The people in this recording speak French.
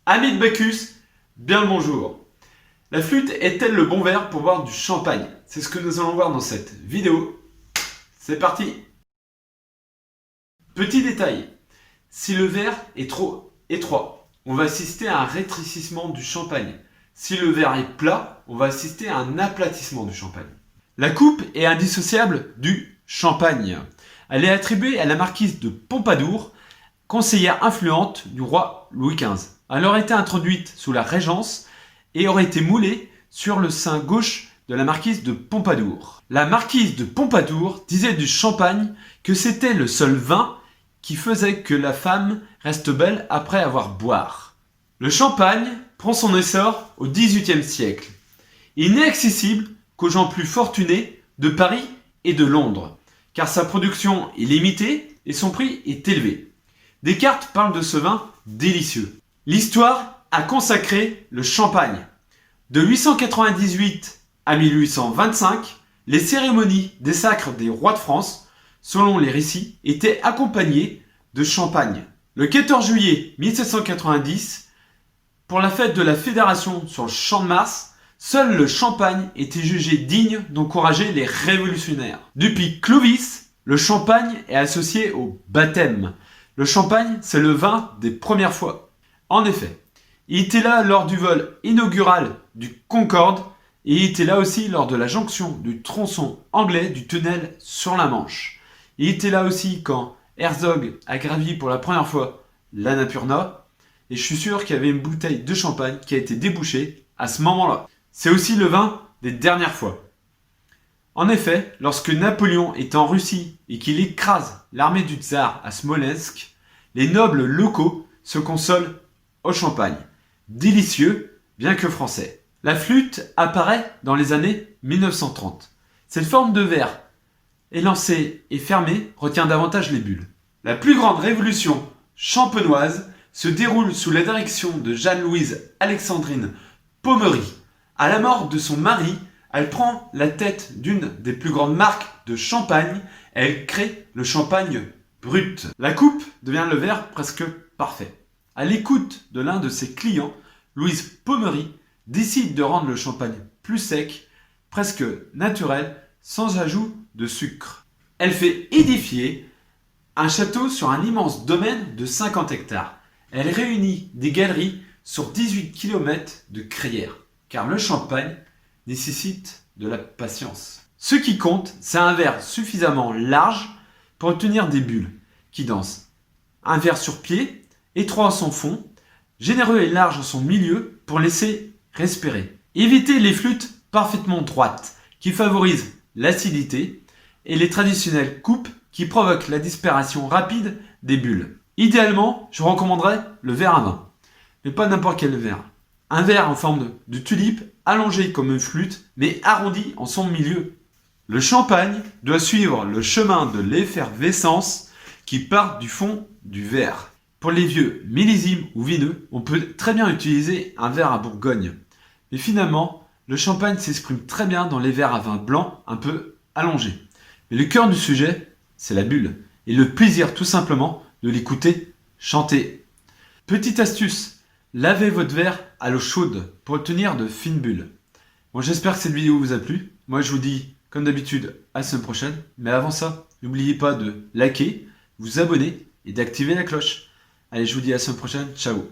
Amis de Bacchus, bien le bonjour. La flûte est-elle le bon verre pour boire du champagne? C'est ce que nous allons voir dans cette vidéo. C'est parti! Petit détail, si le verre est trop étroit, on va assister à un rétrécissement du champagne. Si le verre est plat, on va assister à un aplatissement du champagne. La coupe est indissociable du champagne. Elle est attribuée à la marquise de Pompadour, conseillère influente du roi Louis XV. Elle aurait été introduite sous la Régence et aurait été moulée sur le sein gauche de la marquise de Pompadour. La marquise de Pompadour disait du champagne que c'était le seul vin qui faisait que la femme reste belle après avoir boire. Le champagne prend son essor au XVIIIe siècle. Il n'est accessible qu'aux gens plus fortunés de Paris et de Londres, car sa production est limitée et son prix est élevé. Descartes parle de ce vin délicieux. L'histoire a consacré le champagne. De 898 à 1825, les cérémonies des sacres des rois de France, selon les récits, étaient accompagnées de champagne. Le 14 juillet 1790, pour la fête de la Fédération sur le Champ de Mars, seul le champagne était jugé digne d'encourager les révolutionnaires. Depuis Clovis, le champagne est associé au baptême. Le champagne, c'est le vin des premières fois. En effet, il était là lors du vol inaugural du Concorde et il était là aussi lors de la jonction du tronçon anglais du tunnel sur la Manche. Il était là aussi quand Herzog a gravi pour la première fois l'Annapurna et je suis sûr qu'il y avait une bouteille de champagne qui a été débouchée à ce moment-là. C'est aussi le vin des dernières fois. En effet, lorsque Napoléon est en Russie et qu'il écrase l'armée du tsar à Smolensk, les nobles locaux se consolent au champagne. Délicieux, bien que français. La flûte apparaît dans les années 1930. Cette forme de verre élancée et fermée retient davantage les bulles. La plus grande révolution champenoise se déroule sous la direction de Jeanne-Louise Alexandrine Pommery. À la mort de son mari, elle prend la tête d'une des plus grandes marques de champagne et elle crée le champagne brut. La coupe devient le verre presque parfait. À l'écoute de l'un de ses clients, Louise Pommery décide de rendre le champagne plus sec, presque naturel, sans ajout de sucre. Elle fait édifier un château sur un immense domaine de 50 hectares. Elle réunit des galeries sur 18 km de crayères, car le champagne nécessite de la patience. Ce qui compte, c'est un verre suffisamment large pour obtenir des bulles qui dansent. Un verre sur pied, étroit à son fond, généreux et large à son milieu pour laisser respirer. Évitez les flûtes parfaitement droites qui favorisent l'acidité et les traditionnelles coupes qui provoquent la disparition rapide des bulles. Idéalement, je recommanderais le verre à vin, mais pas n'importe quel verre. Un verre en forme de tulipe allongé comme une flûte mais arrondi en son milieu. Le champagne doit suivre le chemin de l'effervescence qui part du fond du verre. Pour les vieux millésimes ou vineux, on peut très bien utiliser un verre à Bourgogne. Mais finalement, le champagne s'exprime très bien dans les verres à vin blanc un peu allongés. Mais le cœur du sujet, c'est la bulle. Et le plaisir tout simplement de l'écouter chanter. Petite astuce, lavez votre verre à l'eau chaude pour obtenir de fines bulles. Bon, j'espère que cette vidéo vous a plu. Moi je vous dis, comme d'habitude, à la semaine prochaine. Mais avant ça, n'oubliez pas de liker, vous abonner et d'activer la cloche. Allez, je vous dis à la semaine prochaine. Ciao.